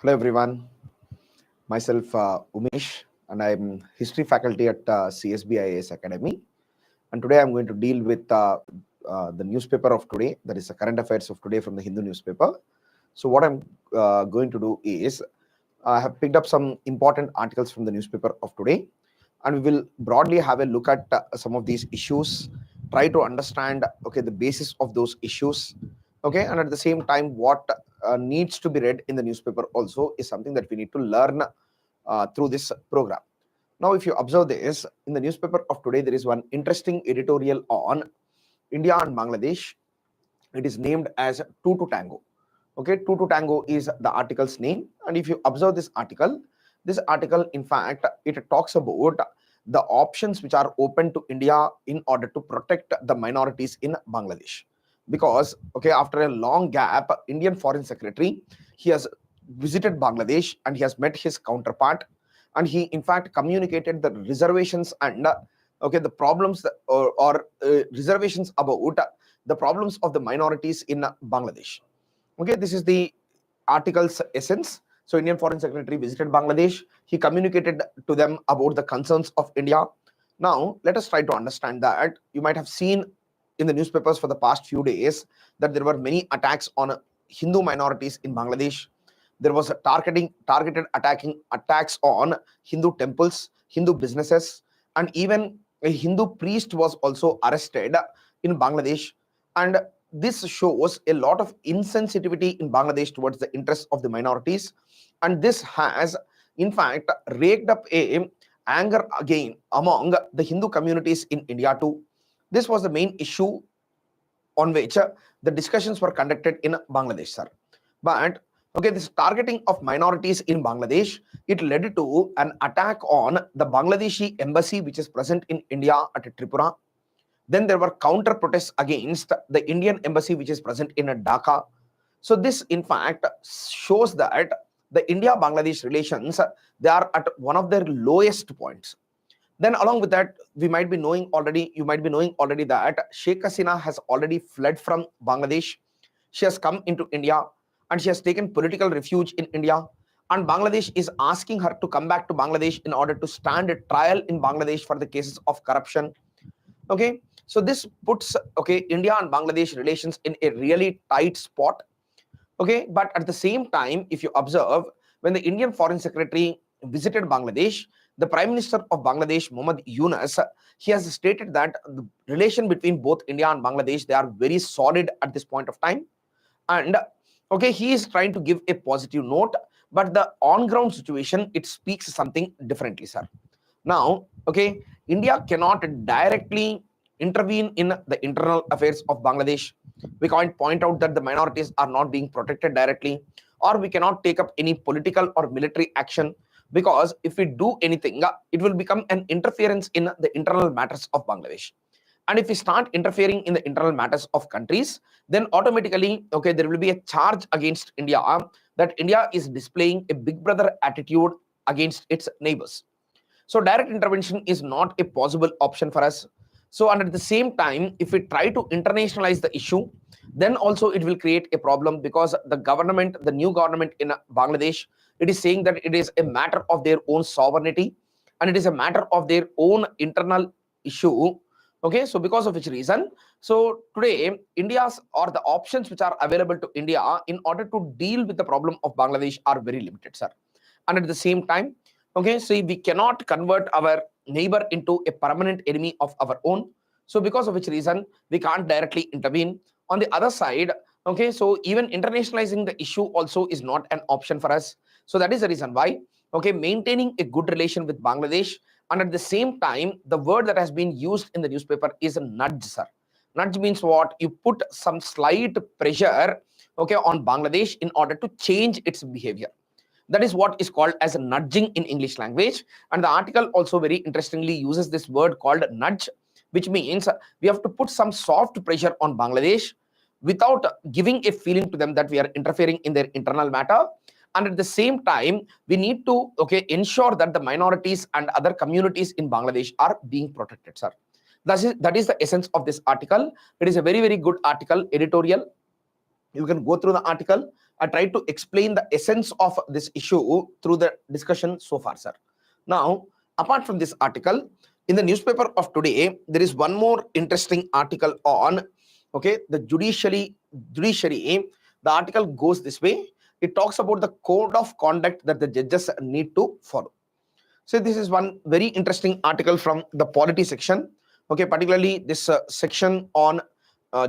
Hello everyone, myself Umesh and I'm history faculty at CSB Academy, and today I'm going to deal with the newspaper of today, that is the current affairs of today from the Hindu newspaper. So what I'm going to do is I have picked up some important articles from the newspaper of today, and we will broadly have a look at some of these issues, try to understand the basis of those issues, and at the same time what needs to be read in the newspaper also is something that we need to learn through this program. Now, if you observe this in the newspaper of today, there is one interesting editorial on India and Bangladesh. It is named as Two to Tango. Two to Tango is the article's name, and if you observe this article in fact it talks about the options which are open to India in order to protect the minorities in Bangladesh. Because after a long gap, Indian Foreign Secretary, he has visited Bangladesh and he has met his counterpart, and he in fact communicated the reservations and the problems reservations about the problems of the minorities in Bangladesh. This is the article's essence. So Indian Foreign Secretary visited Bangladesh. He communicated to them about the concerns of India. Now, let us try to understand that. You might have seen in the newspapers for the past few days that there were many attacks on Hindu minorities in Bangladesh. There was a targeted attacks on Hindu temples, Hindu businesses, and even a Hindu priest was also arrested in Bangladesh. And this shows a lot of insensitivity in Bangladesh towards the interests of the minorities, and this has in fact raked up a anger again among the Hindu communities in India too. This was the main issue on which the discussions were conducted in Bangladesh, sir. But this targeting of minorities in Bangladesh, it led to an attack on the Bangladeshi embassy which is present in India at Tripura. Then there were counter protests against the Indian embassy which is present in Dhaka. So this in fact shows that the India-Bangladesh relations, they are at one of their lowest points. Then along with that, you might be knowing already that Sheikh Hasina has already fled from Bangladesh. She has come into India and she has taken political refuge in India. And Bangladesh is asking her to come back to Bangladesh in order to stand a trial in Bangladesh for the cases of corruption. So this puts India and Bangladesh relations in a really tight spot. But at the same time, if you observe, when the Indian Foreign Secretary visited Bangladesh, the Prime Minister of Bangladesh, Muhammad Yunus, he has stated that the relation between both India and Bangladesh, they are very solid at this point of time. And he is trying to give a positive note, but the on-ground situation, it speaks something differently, sir. Now, India cannot directly intervene in the internal affairs of Bangladesh. We can't point out that the minorities are not being protected directly, or we cannot take up any political or military action, because if we do anything, it will become an interference in the internal matters of Bangladesh. And if we start interfering in the internal matters of countries, then automatically, there will be a charge against India that India is displaying a big brother attitude against its neighbors. So direct intervention is not a possible option for us. So, and at the same time, if we try to internationalize the issue, then also it will create a problem, because the new government in Bangladesh, it is saying that it is a matter of their own sovereignty and it is a matter of their own internal issue. So because of which reason, so today India's or the options which are available to India in order to deal with the problem of Bangladesh are very limited, sir. And at the same time, so we cannot convert our neighbor into a permanent enemy of our own. So because of which reason, we can't directly intervene. On the other side, so even internationalizing the issue also is not an option for us. So that is the reason why, maintaining a good relation with Bangladesh, and at the same time, the word that has been used in the newspaper is a nudge, sir. Nudge means what? You put some slight pressure, on Bangladesh in order to change its behavior. That is what is called as nudging in English language. And the article also very interestingly uses this word called nudge, which means we have to put some soft pressure on Bangladesh without giving a feeling to them that we are interfering in their internal matter. And at the same time, we need to ensure that the minorities and other communities in Bangladesh are being protected, sir. That is the essence of this article. It is a very, very good article, editorial. You can go through the article. I try to explain the essence of this issue through the discussion so far, sir. Now, apart from this article, in the newspaper of today, there is one more interesting article on, okay, the judiciary. The article goes this way. It talks about the code of conduct that the judges need to follow. So this is one very interesting article from the polity section. Okay, particularly this section on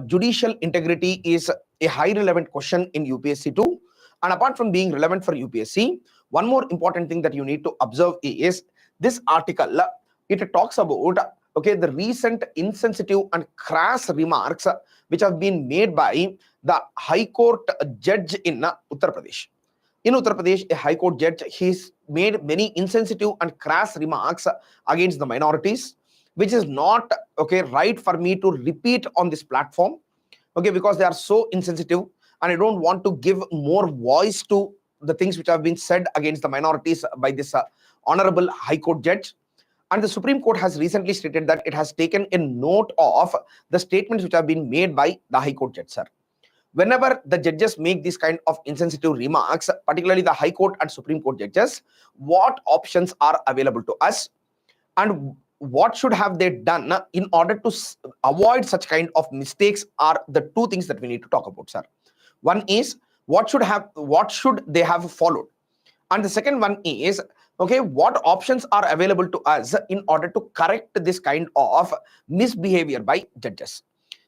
judicial integrity is a high relevant question in UPSC too. And apart from being relevant for UPSC, one more important thing that you need to observe is this article. It talks about, okay, the recent insensitive and crass remarks which have been made by the High Court judge in Uttar Pradesh. In Uttar Pradesh, a High Court judge, he's made many insensitive and crass remarks against the minorities, which is not, okay, right for me to repeat on this platform, okay, because they are so insensitive, and I don't want to give more voice to the things which have been said against the minorities by this honorable High Court judge. And the Supreme Court has recently stated that it has taken a note of the statements which have been made by the High Court judge, sir. Whenever the judges make these kind of insensitive remarks, particularly the High Court and Supreme Court judges, what options are available to us, and what should have they done in order to avoid such kind of mistakes are the two things that we need to talk about, sir. One is what should they have followed, and the second one is, okay, what options are available to us in order to correct this kind of misbehavior by judges.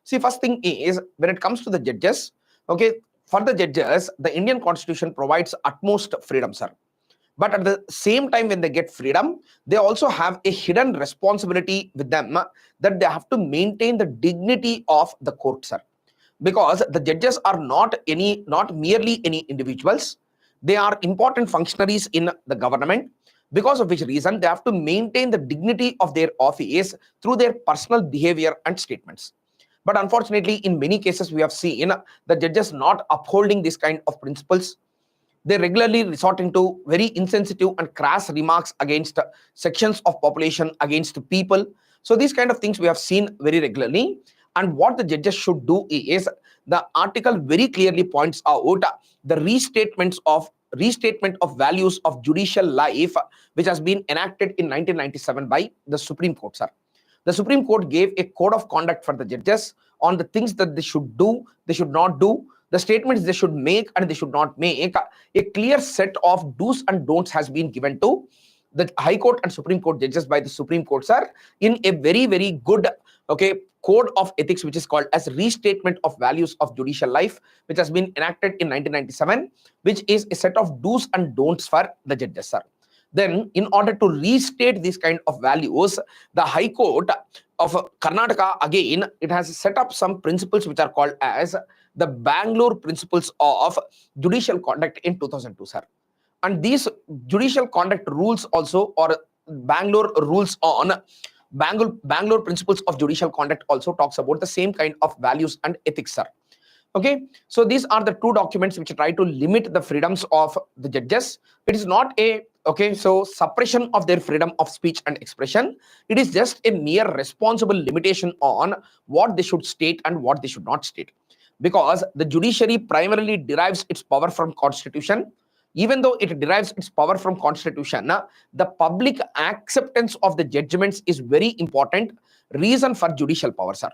See, first thing is, when it comes to the judges, okay, for the judges, the Indian Constitution provides utmost freedom, sir. But at the same time, when they get freedom, they also have a hidden responsibility with them that they have to maintain the dignity of the court, sir. Because the judges are not merely any individuals. They are important functionaries in the government, because of which reason they have to maintain the dignity of their office through their personal behavior and statements. But unfortunately, in many cases, we have seen the judges not upholding this kind of principles. They regularly resorting to very insensitive and crass remarks against sections of population, against people. So these kind of things we have seen very regularly. And what the judges should do is, the article very clearly points out the restatement of values of judicial life, which has been enacted in 1997 by the Supreme Court, sir. The Supreme Court gave a code of conduct for the judges on the things that they should do, they should not do, the statements they should make and they should not make. A clear set of do's and don'ts has been given to the High Court and Supreme Court judges by the Supreme Court, sir, in a very, very good, okay, code of ethics, which is called as Restatement of Values of Judicial Life, which has been enacted in 1997, which is a set of do's and don'ts for the judges, sir. Then, in order to restate these kind of values, the High Court of Karnataka, again, it has set up some principles which are called as the Bangalore Principles of Judicial Conduct in 2002, sir. And these judicial conduct rules also, or Bangalore rules on Bangalore Principles of Judicial Conduct also talks about the same kind of values and ethics, sir. Okay, so these are the two documents which try to limit the freedoms of the judges. It is not a, okay, so suppression of their freedom of speech and expression. It is just a mere responsible limitation on what they should state and what they should not state. Because the judiciary primarily derives its power from Constitution. Even though it derives its power from Constitution, the public acceptance of the judgments is very important reason for judicial power, sir.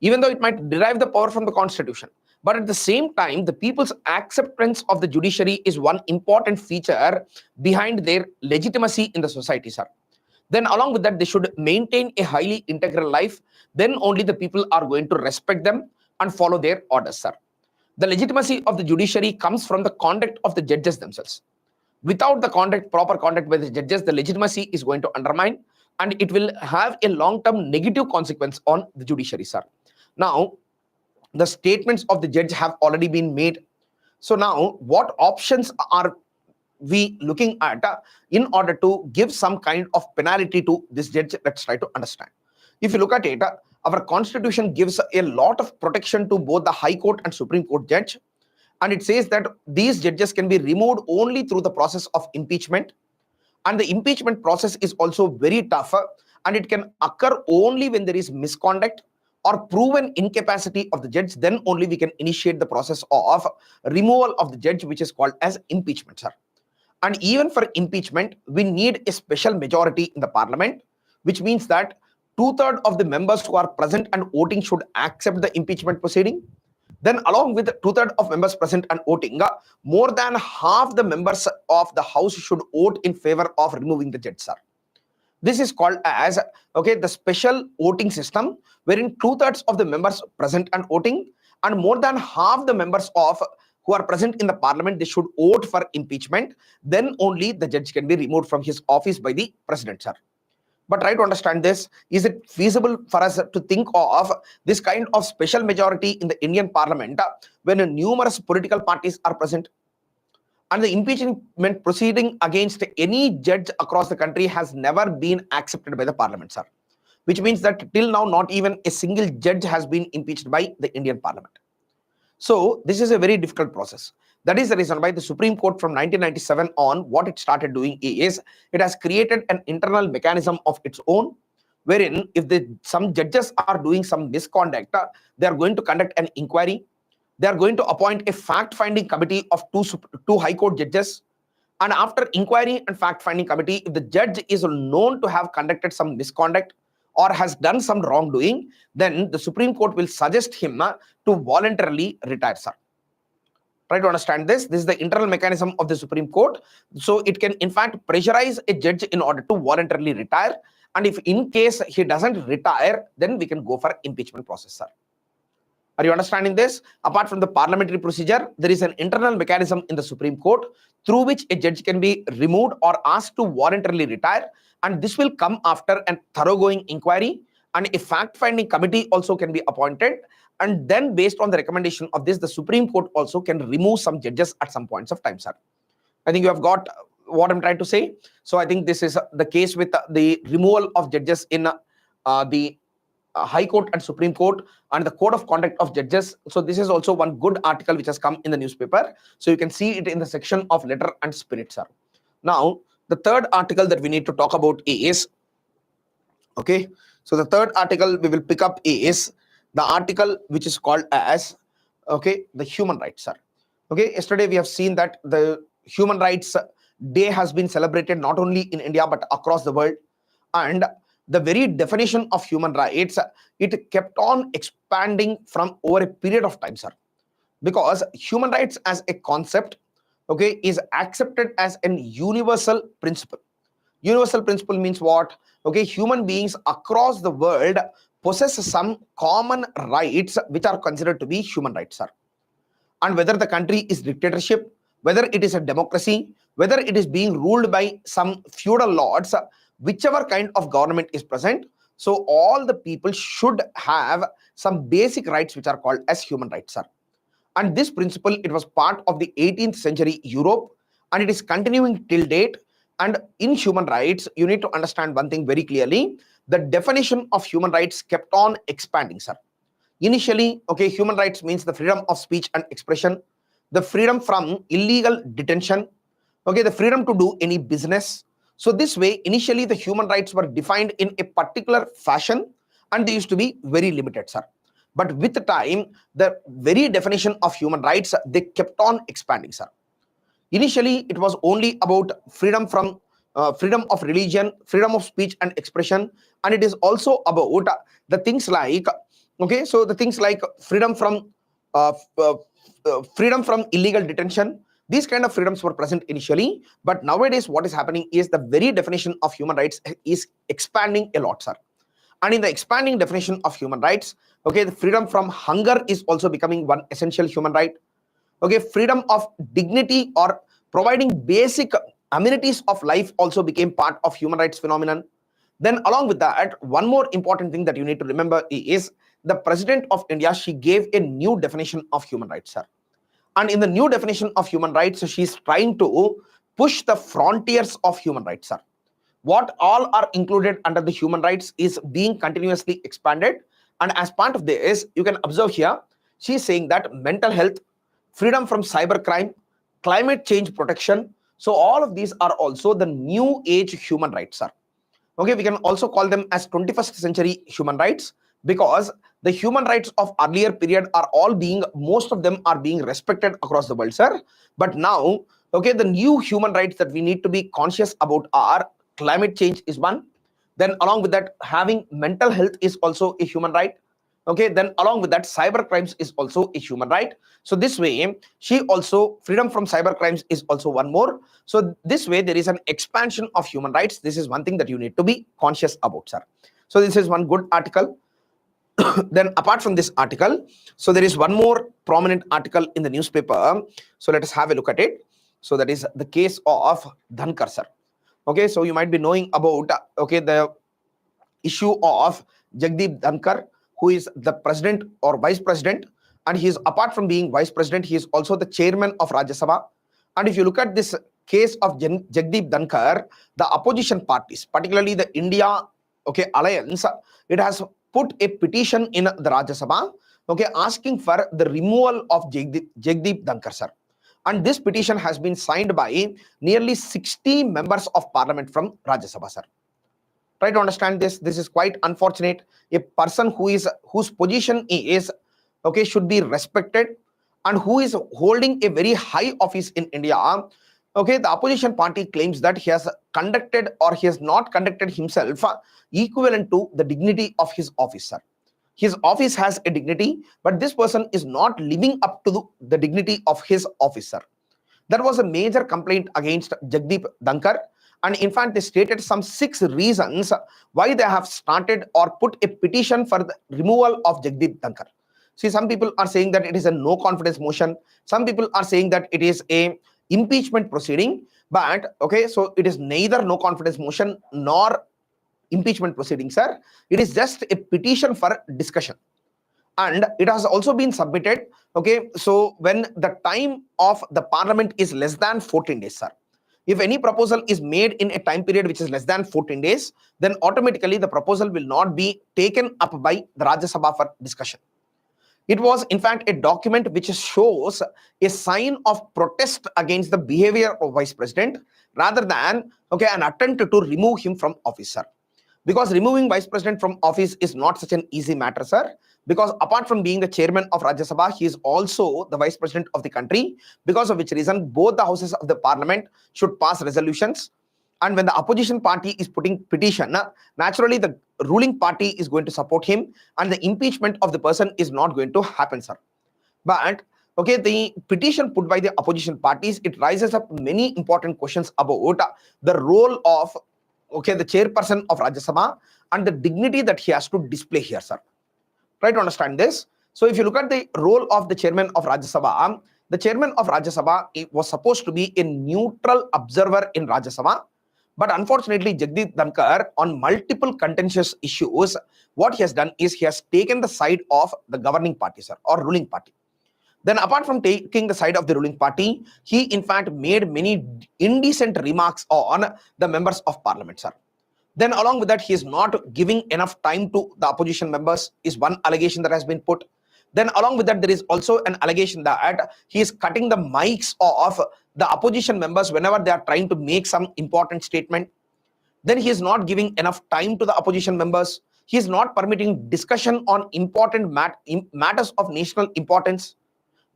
Even though it might derive the power from the Constitution, but at the same time, the people's acceptance of the judiciary is one important feature behind their legitimacy in the society, sir. Then along with that, they should maintain a highly integral life. Then only the people are going to respect them and follow their orders, sir. The legitimacy of the judiciary comes from the conduct of the judges themselves. Without the proper conduct by the judges, the legitimacy is going to undermine, and it will have a long-term negative consequence on the judiciary, sir. Now, the statements of the judge have already been made. So now, what options are we looking at in order to give some kind of penalty to this judge? Let's try to understand. If you look at it, our Constitution gives a lot of protection to both the High Court and Supreme Court judge. And it says that these judges can be removed only through the process of impeachment. And the impeachment process is also very tough, and it can occur only when there is misconduct, or proven incapacity of the judge, then only we can initiate the process of removal of the judge, which is called as impeachment, sir. And even for impeachment, we need a special majority in the parliament, which means that 2/3 of the members who are present and voting should accept the impeachment proceeding. Then along with 2/3 of members present and voting, more than half the members of the house should vote in favor of removing the judge, sir. This is called as the special voting system, wherein 2/3 of the members present and voting, and more than half the members of who are present in the parliament, they should vote for impeachment. Then only the judge can be removed from his office by the president, sir. But try to understand this. Is it feasible for us to think of this kind of special majority in the Indian parliament when numerous political parties are present? And the impeachment proceeding against any judge across the country has never been accepted by the parliament, sir. Which means that till now, not even a single judge has been impeached by the Indian parliament. So this is a very difficult process. That is the reason why the Supreme Court from 1997 on, what it started doing is, it has created an internal mechanism of its own, wherein if some judges are doing some misconduct, they are going to conduct an inquiry. They are going to appoint a fact-finding committee of two high court judges. And after inquiry and fact-finding committee, if the judge is known to have conducted some misconduct or has done some wrongdoing, then the Supreme Court will suggest him to voluntarily retire, sir. Try to understand this. This is the internal mechanism of the Supreme Court. So it can in fact pressurize a judge in order to voluntarily retire. And if in case he doesn't retire, then we can go for impeachment process, sir. Are you understanding this? Apart from the parliamentary procedure, there is an internal mechanism in the Supreme Court through which a judge can be removed or asked to voluntarily retire. And this will come after a thoroughgoing inquiry, and a fact-finding committee also can be appointed. And then based on the recommendation of this, the Supreme Court also can remove some judges at some points of time, sir. I think you have got what I'm trying to say. So I think this is the case with the removal of judges in the High Court and Supreme Court and the Code of Conduct of Judges. So this is also one good article which has come in the newspaper. So you can see it in the section of letter and spirit, sir. Now, the third article that we need to talk about is, so the third article we will pick up is the article which is called as, the human rights, sir. Yesterday we have seen that the Human Rights Day has been celebrated not only in India but across the world. And the very definition of human rights, it kept on expanding from over a period of time, sir. Because human rights as a concept, is accepted as an universal principle. Universal principle means what? Human beings across the world possess some common rights which are considered to be human rights, sir. And whether the country is dictatorship, whether it is a democracy, whether it is being ruled by some feudal lords, whichever kind of government is present, so all the people should have some basic rights which are called as human rights, sir. And this principle, it was part of the 18th century Europe, and it is continuing till date. And in human rights, you need to understand one thing very clearly. The definition of human rights kept on expanding, sir. Initially, human rights means the freedom of speech and expression, the freedom from illegal detention, the freedom to do any business. So this way, initially the human rights were defined in a particular fashion, and they used to be very limited, sir. But with the time, the very definition of human rights, they kept on expanding, sir. Initially, it was only about freedom from freedom of religion, freedom of speech and expression, and it is also about the things like the things like freedom from illegal detention. These kind of freedoms were present initially, but nowadays what is happening is the very definition of human rights is expanding a lot, sir. And in the expanding definition of human rights, the freedom from hunger is also becoming one essential human right. Freedom of dignity or providing basic amenities of life also became part of human rights phenomenon. Then along with that, one more important thing that you need to remember is the President of India, she gave a new definition of human rights, sir. And in the new definition of human rights, she is trying to push the frontiers of human rights, sir. What all are included under the human rights is being continuously expanded. And as part of this, you can observe here, she is saying that mental health, freedom from cybercrime, climate change protection. So all of these are also the new age human rights, sir. We can also call them as 21st century human rights, because the human rights of earlier period are most of them are being respected across the world, sir. But now, okay, the new human rights that we need to be conscious about are climate change is one. Then along with that, having mental health is also a human right. Okay, then along with that, cyber crimes is also a human right. So this way, freedom from cyber crimes is also one more. So this way, there is an expansion of human rights. This is one thing that you need to be conscious about, sir. So this is one good article. Then apart from this article, so there is one more prominent article in the newspaper. So let us have a look at it. So that is the case of Dhankar, sir. Okay, so you might be knowing about the issue of Jagdeep Dhankar, who is the president or vice president, and he is, apart from being vice president, he is also the chairman of Rajya Sabha. And if you look at this case of Jagdeep Dhankar, the opposition parties, particularly the India Alliance, it has put a petition in the Rajya Sabha, asking for the removal of Jagdeep Dhankar, sir. And this petition has been signed by nearly 60 members of parliament from Rajya Sabha, sir. Try to understand this. This is quite unfortunate. A person whose position is should be respected, and who is holding a very high office in India. The opposition party claims that he has conducted or he has not conducted himself equivalent to the dignity of his officer. His office has a dignity, but this person is not living up to the dignity of his officer. That was a major complaint against Jagdeep Dhankar. And in fact, they stated some 6 reasons why they have started or put a petition for the removal of Jagdeep Dhankar. See, some people are saying that it is a no confidence motion. Some people are saying that it is a impeachment proceeding. But so it is neither no confidence motion nor impeachment proceeding, sir. It is just a petition for discussion. And it has also been submitted, so when the time of the parliament is less than 14 days, sir. If any proposal is made in a time period which is less than 14 days, then automatically the proposal will not be taken up by the Rajya Sabha for discussion. It was, in fact, a document which shows a sign of protest against the behavior of Vice President rather than an attempt to remove him from office, sir. Because removing Vice President from office is not such an easy matter, sir. Because apart from being the chairman of Rajya Sabha, he is also the Vice President of the country, because of which reason both the houses of the parliament should pass resolutions. And when the opposition party is putting petition, naturally the ruling party is going to support him, and the impeachment of the person is not going to happen, sir. But the petition put by the opposition parties, it raises up many important questions about the role of the chairperson of Rajya Sabha and the dignity that he has to display here, sir. Try to understand this. So if you look at the role of the chairman of Rajya Sabha, the chairman of Rajya Sabha was supposed to be a neutral observer in Rajya Sabha. But unfortunately, Jagdeep Dhankar, on multiple contentious issues, what he has done is he has taken the side of the governing party, sir, or ruling party. Then apart from taking the side of the ruling party, he in fact made many indecent remarks on the members of parliament, sir. Then along with that, he is not giving enough time to the opposition members is one allegation that has been put. Then along with that, there is also an allegation that he is cutting the mics of the opposition members whenever they are trying to make some important statement. Then he is not giving enough time to the opposition members. He is not permitting discussion on important matters of national importance.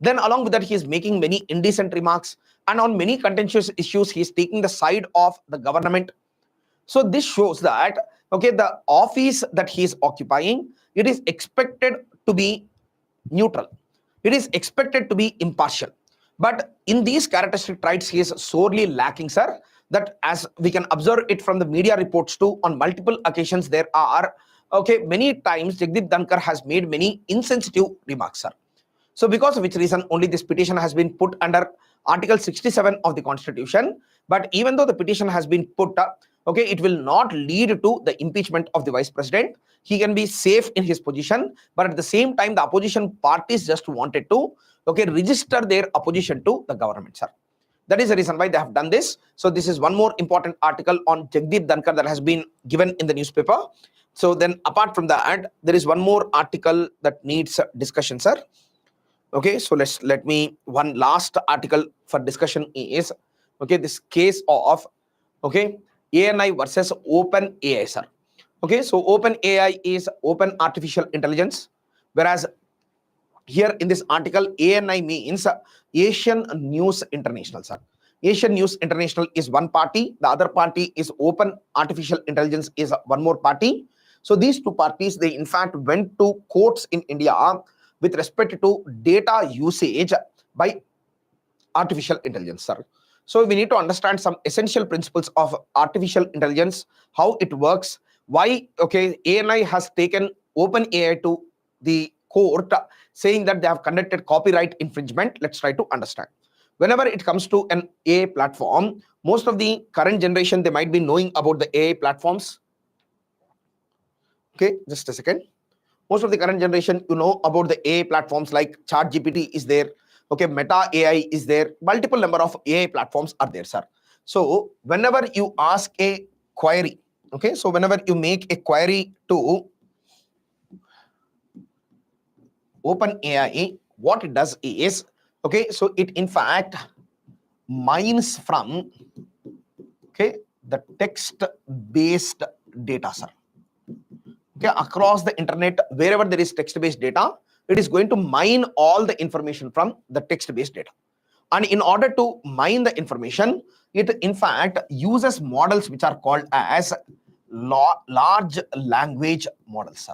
Then along with that, he is making many indecent remarks, and on many contentious issues, he is taking the side of the government. So this shows that, the office that he is occupying, it is expected to be neutral. It is expected to be impartial. But in these characteristic traits, he is sorely lacking, sir. That as we can observe it from the media reports too, on multiple occasions, there are, many times Jagdeep Dhankar has made many insensitive remarks, sir. So because of which reason only this petition has been put under Article 67 of the Constitution. But even though the petition has been put up, it will not lead to the impeachment of the Vice President. He can be safe in his position. But at the same time, the opposition parties just wanted to register their opposition to the government, sir. That is the reason why they have done this. So this is one more important article on Jagdeep Dhankar that has been given in the newspaper. So then apart from that, there is one more article that needs discussion, sir. So let me, one last article for discussion is, this case of, ANI versus Open AI, sir. Okay, so OpenAI is Open Artificial Intelligence, whereas here in this article, ANI means Asian News International, sir. Asian News International is one party, the other party is Open Artificial Intelligence is one more party. So these two parties, they in fact went to courts in India with respect to data usage by artificial intelligence, sir. So we need to understand some essential principles of artificial intelligence, how it works, why, okay, ANI has taken OpenAI to the court saying that they have conducted copyright infringement. Let's try to understand. Whenever it comes to an AI platform, most of the current generation, they might be knowing about the AI platforms. Okay, just a second. Most of the current generation, you know about the AI platforms like ChatGPT is there. Okay, Meta AI is there. Multiple number of AI platforms are there, sir. So whenever you ask a query, okay, so whenever you make a query to OpenAI, what it does is, okay, so it in fact mines from, okay, the text-based data, sir. Okay, across the internet, wherever there is text-based data, it is going to mine all the information from the text-based data. And in order to mine the information, it in fact uses models which are called as large language models, sir.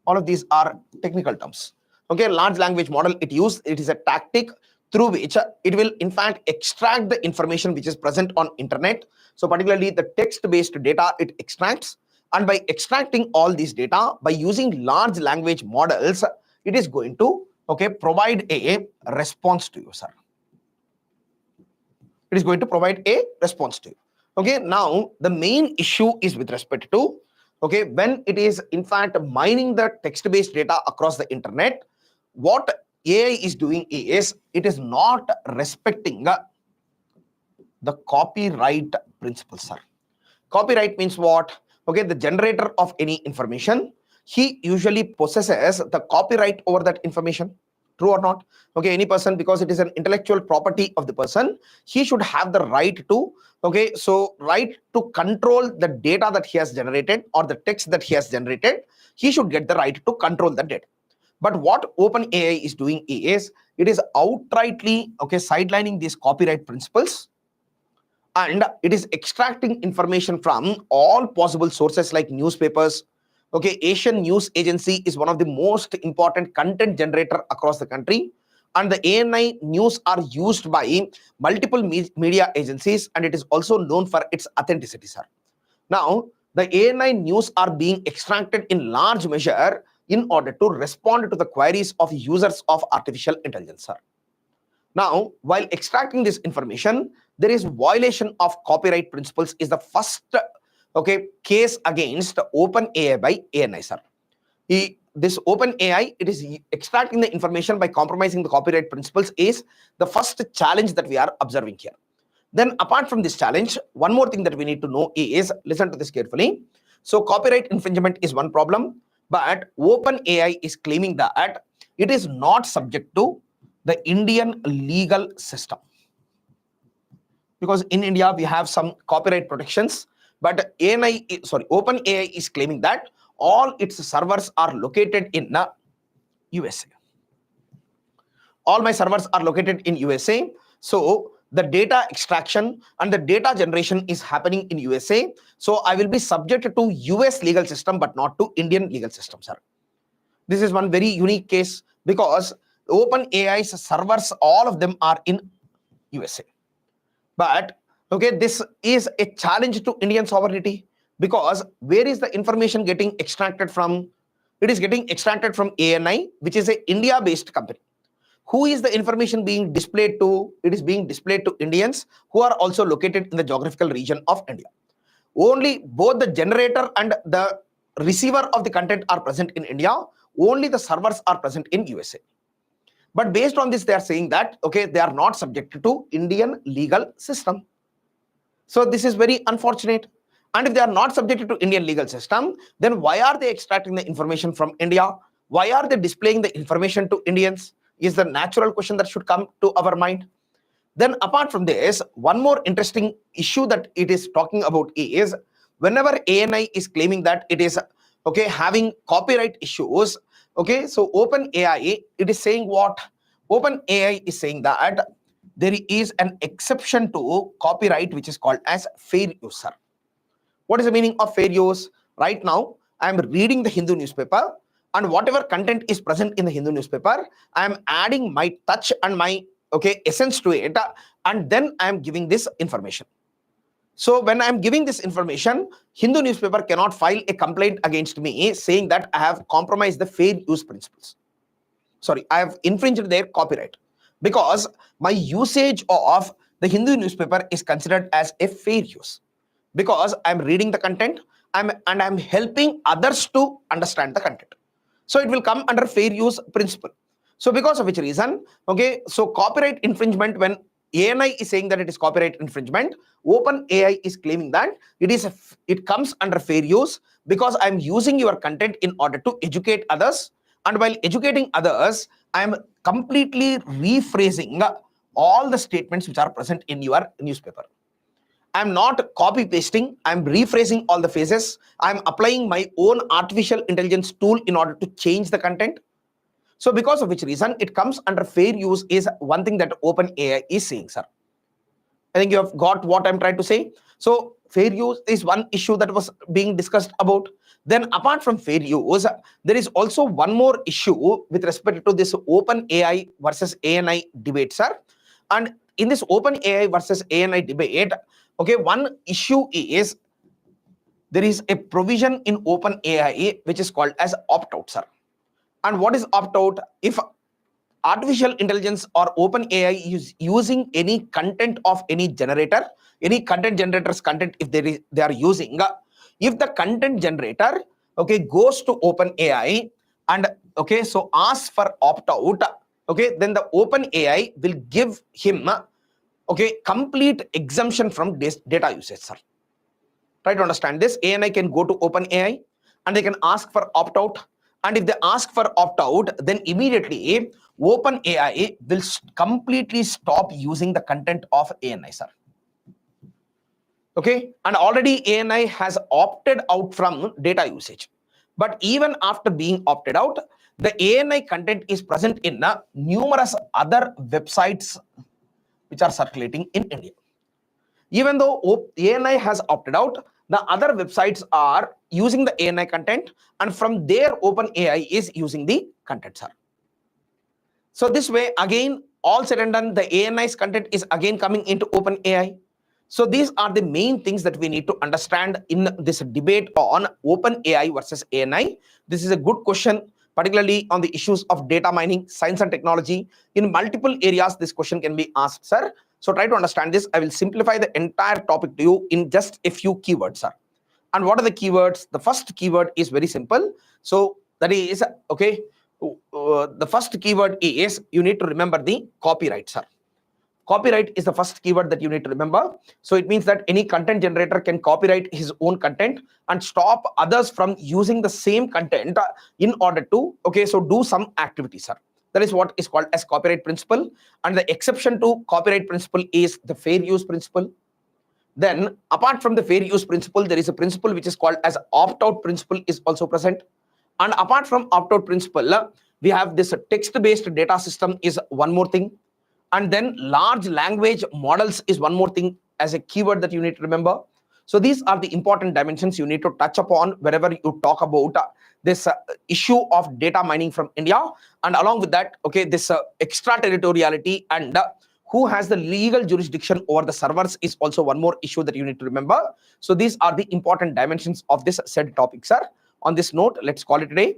All of these are technical terms. Okay, large language model, it is a tactic through which it will in fact extract the information which is present on internet. So particularly the text-based data, it extracts. And by extracting all these data, by using large language models, it is going to, okay, provide a response to you, sir. It is going to provide a response to you. Okay, now the main issue is with respect to, okay, when it is in fact mining the text-based data across the internet, what AI is doing is it is not respecting the copyright principles, sir. Copyright means what? Okay, the generator of any information, he usually possesses the copyright over that information. True or not? Okay, any person, because it is an intellectual property of the person, he should have the right to, okay, so right to control the data that he has generated or the text that he has generated. He should get the right to control the data. But what OpenAI is doing is it is outrightly, okay, sidelining these copyright principles, and it is extracting information from all possible sources like newspapers. Okay, Asian News Agency is one of the most important content generator across the country, and the ANI news are used by multiple media agencies, and it is also known for its authenticity, sir. Now, the ANI news are being extracted in large measure in order to respond to the queries of users of artificial intelligence, sir. Now, while extracting this information, there is violation of copyright principles is the first, okay, case against OpenAI by ANI, sir. This OpenAI, it is extracting the information by compromising the copyright principles is the first challenge that we are observing here. Then apart from this challenge, one more thing that we need to know is, listen to this carefully. So copyright infringement is one problem, but OpenAI is claiming that it is not subject to the Indian legal system. Because in India, we have some copyright protections, but OpenAI is claiming that all its servers are located in USA. All my servers are located in USA. So the data extraction and the data generation is happening in USA. So I will be subject to US legal system, but not to Indian legal system, sir. This is one very unique case because OpenAI's servers, all of them are in USA. But okay, this is a challenge to Indian sovereignty, because where is the information getting extracted from? It is getting extracted from ANI, which is an India-based company. Who is the information being displayed to? It is being displayed to Indians who are also located in the geographical region of India. Only both the generator and the receiver of the content are present in India. Only the servers are present in USA. But based on this, they are saying that, okay, they are not subject to Indian legal system. So this is very unfortunate. And if they are not subject to Indian legal system, then why are they extracting the information from India? Why are they displaying the information to Indians? Is the natural question that should come to our mind. Then apart from this, one more interesting issue that it is talking about is whenever ANI is claiming that it is having copyright issues, so OpenAI, it is saying what? OpenAI is saying that there is an exception to copyright which is called as fair use. What is the meaning of fair use? Right now, I am reading the Hindu newspaper, and whatever content is present in the Hindu newspaper, I am adding my touch and my essence to it, and then I am giving this information. So when I am giving this information, Hindu newspaper cannot file a complaint against me saying that I have compromised the fair use principles. Sorry, I have infringed their copyright, because my usage of the Hindu newspaper is considered as a fair use, because I'm reading the content and I'm helping others to understand the content. So it will come under fair use principle. So because of which reason, so copyright infringement, when ANI is saying that it is copyright infringement, OpenAI is claiming that it comes under fair use, because I'm using your content in order to educate others, and while educating others, I'm completely rephrasing all the statements which are present in your newspaper. I'm not copy pasting, I'm rephrasing all the phrases. I'm applying my own artificial intelligence tool in order to change the content. So because of which reason it comes under fair use is one thing that OpenAI is saying, sir. I think you have got what I'm trying to say. So fair use is one issue that was being discussed about. Then apart from fair use, there is also one more issue with respect to this OpenAI versus ANI debate, sir. And in this OpenAI versus ANI debate, one issue is there is a provision in OpenAI which is called as opt-out, sir. And what is opt-out? If artificial intelligence or OpenAI is using any content of any generator, any content generator's content, if they are using, if the content generator goes to OpenAI and so asks for opt-out, then the OpenAI will give him complete exemption from this data usage, sir. Try to understand this. ANI can go to OpenAI and they can ask for opt-out. And if they ask for opt-out, then immediately OpenAI will completely stop using the content of ANI, sir. And already ANI has opted out from data usage. But even after being opted out, the ANI content is present in numerous other websites which are circulating in India. Even though ANI has opted out, the other websites are using the ANI content, and from there OpenAI is using the content, sir. So this way, again, all said and done, the ANI's content is again coming into OpenAI. So these are the main things that we need to understand in this debate on OpenAI versus ANI. This is a good question, particularly on the issues of data mining, science and technology. In multiple areas, this question can be asked, sir. So try to understand this. I will simplify the entire topic to you in just a few keywords, sir. And what are the keywords? The first keyword is very simple. So that is, the first keyword is, you need to remember the copyright, sir. Copyright is the first keyword that you need to remember. So it means that any content generator can copyright his own content and stop others from using the same content in order to, so do some activity, sir. That is what is called as copyright principle. And the exception to copyright principle is the fair use principle. Then apart from the fair use principle, there is a principle which is called as opt-out principle is also present. And apart from opt-out principle, we have this text-based data system is one more thing. And then large language models is one more thing as a keyword that you need to remember. So these are the important dimensions you need to touch upon wherever you talk about this issue of data mining from India. And along with that, this extraterritoriality and who has the legal jurisdiction over the servers is also one more issue that you need to remember. So these are the important dimensions of this said topic, sir. On this note, let's call it a day.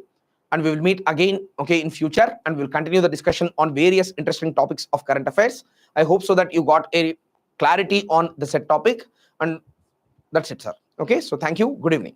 And we will meet again, in future, and we'll continue the discussion on various interesting topics of current affairs. I hope so that you got a clarity on the said topic, and that's it, sir. So thank you. Good evening.